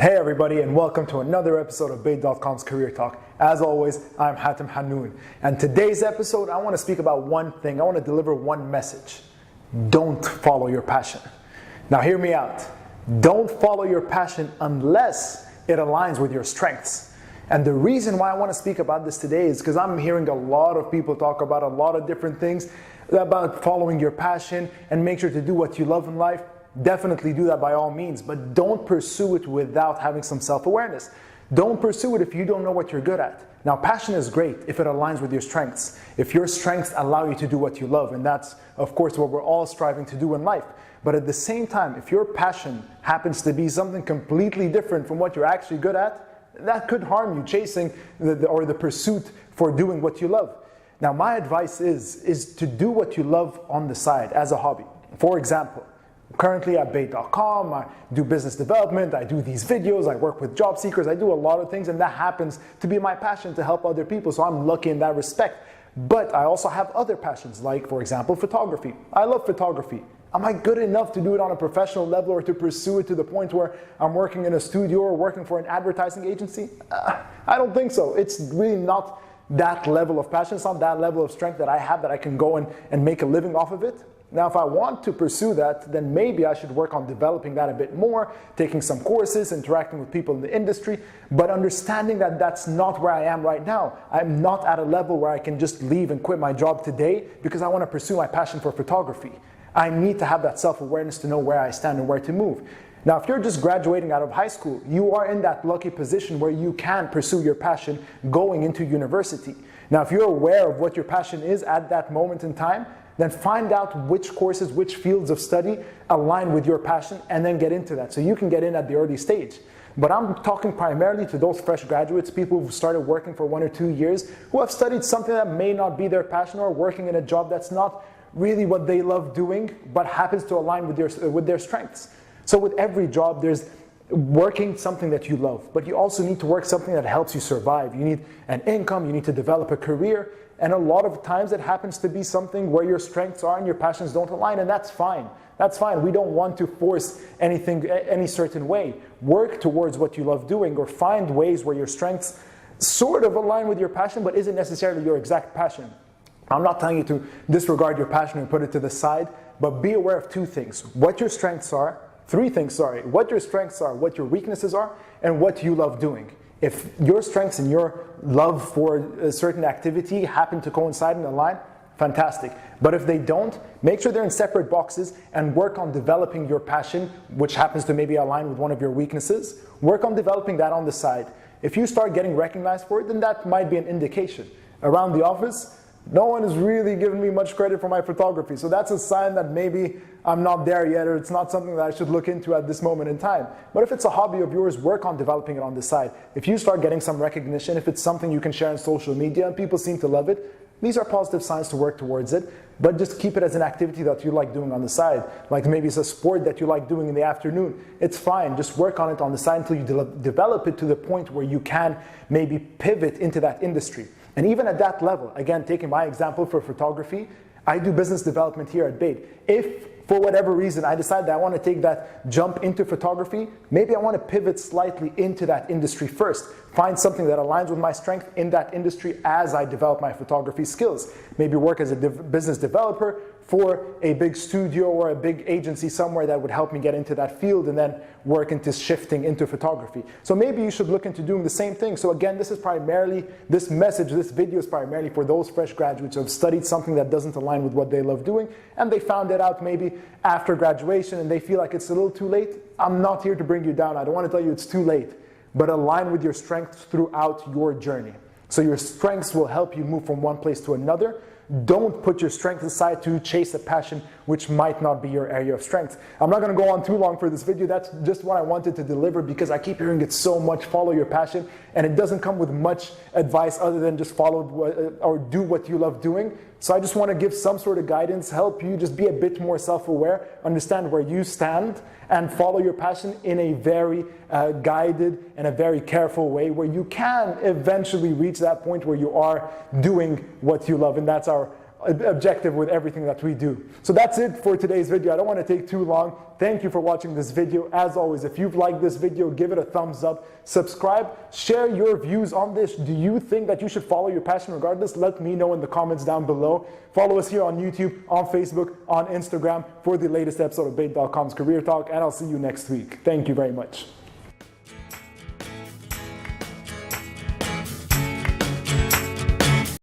Hey everybody, and welcome to another episode of Bait.com's Career Talk. As always, I'm Hatem Hanoun, and today's episode I want to speak about one thing. I want to deliver one message. Don't follow your passion. Now hear me out. Don't follow your passion unless it aligns with your strengths. And the reason why I want to speak about this today is because I'm hearing a lot of people talk about a lot of different things about following your passion and make sure to do what you love in life. Definitely do that by all means, but don't pursue it without having some self-awareness. Don't pursue it if you don't know what you're good at. Now, passion is great if it aligns with your strengths. If your strengths allow you to do what you love, and that's, of course, what we're all striving to do in life. But at the same time, if your passion happens to be something completely different from what you're actually good at, that could harm you chasing the pursuit for doing what you love. Now, my advice is to do what you love on the side as a hobby. For example, currently at Bait.com, I do business development, I do these videos, I work with job seekers, I do a lot of things, and that happens to be my passion to help other people, so I'm lucky in that respect. But I also have other passions, like, for example, photography. I love photography. Am I good enough to do it on a professional level or to pursue it to the point where I'm working in a studio or working for an advertising agency? I don't think so. It's really not that level of passion. It's not that level of strength that I have that I can go and make a living off of it. Now, if I want to pursue that, then maybe I should work on developing that a bit more, taking some courses, interacting with people in the industry, but understanding that that's not where I am right now. I'm not at a level where I can just leave and quit my job today because I want to pursue my passion for photography. I need to have that self-awareness to know where I stand and where to move. Now, if you're just graduating out of high school, you are in that lucky position where you can pursue your passion going into university. Now, if you're aware of what your passion is at that moment in time, then find out which courses, which fields of study align with your passion, and then get into that so you can get in at the early stage. But I'm talking primarily to those fresh graduates, people who've started working for 1 or 2 years, who have studied something that may not be their passion or working in a job that's not really what they love doing, but happens to align with their strengths. So with every job, there's working something that you love, but you also need to work something that helps you survive. You need an income, you need to develop a career, and a lot of times it happens to be something where your strengths are and your passions don't align, and that's fine. That's fine. We don't want to force anything any certain way. Work towards what you love doing, or find ways where your strengths sort of align with your passion, but isn't necessarily your exact passion. I'm not telling you to disregard your passion and put it to the side, but be aware of 2 things. What your strengths are, 3 things, sorry. What your strengths are, what your weaknesses are, and what you love doing. If your strengths and your love for a certain activity happen to coincide and align, fantastic. But if they don't, make sure they're in separate boxes and work on developing your passion, which happens to maybe align with one of your weaknesses. Work on developing that on the side. If you start getting recognized for it, then that might be an indication. Around the office, no one is really giving me much credit for my photography, so that's a sign that maybe I'm not there yet, or it's not something that I should look into at this moment in time. But if it's a hobby of yours, work on developing it on the side. If you start getting some recognition, if it's something you can share on social media and people seem to love it, these are positive signs to work towards it, but just keep it as an activity that you like doing on the side. Like maybe it's a sport that you like doing in the afternoon. It's fine, just work on it on the side until you develop it to the point where you can maybe pivot into that industry. And even at that level, again, taking my example for photography, I do business development here at Bait. If for whatever reason I decide that I want to take that jump into photography, maybe I want to pivot slightly into that industry first. Find something that aligns with my strength in that industry as I develop my photography skills. Maybe work as a business developer for a big studio or a big agency somewhere that would help me get into that field, and then work into shifting into photography. So maybe you should look into doing the same thing. So again, this message, this video is primarily for those fresh graduates who have studied something that doesn't align with what they love doing, and they found it out maybe after graduation and they feel like it's a little too late. I'm not here to bring you down. I don't want to tell you it's too late, but align with your strengths throughout your journey. So your strengths will help you move from one place to another. Don't put your strengths aside to chase a passion which might not be your area of strength. I'm not going to go on too long for this video. That's just what I wanted to deliver because I keep hearing it so much, follow your passion, and it doesn't come with much advice other than just follow or do what you love doing. So I just want to give some sort of guidance, help you just be a bit more self-aware, understand where you stand, and follow your passion in a very guided and a very careful way where you can eventually reach that point where you are doing what you love. And that's our objective with everything that we do. So that's it for today's video. I don't want to take too long. Thank you for watching this video. As always, if you've liked this video, give it a thumbs up, subscribe, share your views on this. Do you think that you should follow your passion regardless? Let me know in the comments down below. Follow us here on YouTube, on Facebook, on Instagram for the latest episode of Bait.com's Career Talk, and I'll see you next week. Thank you very much.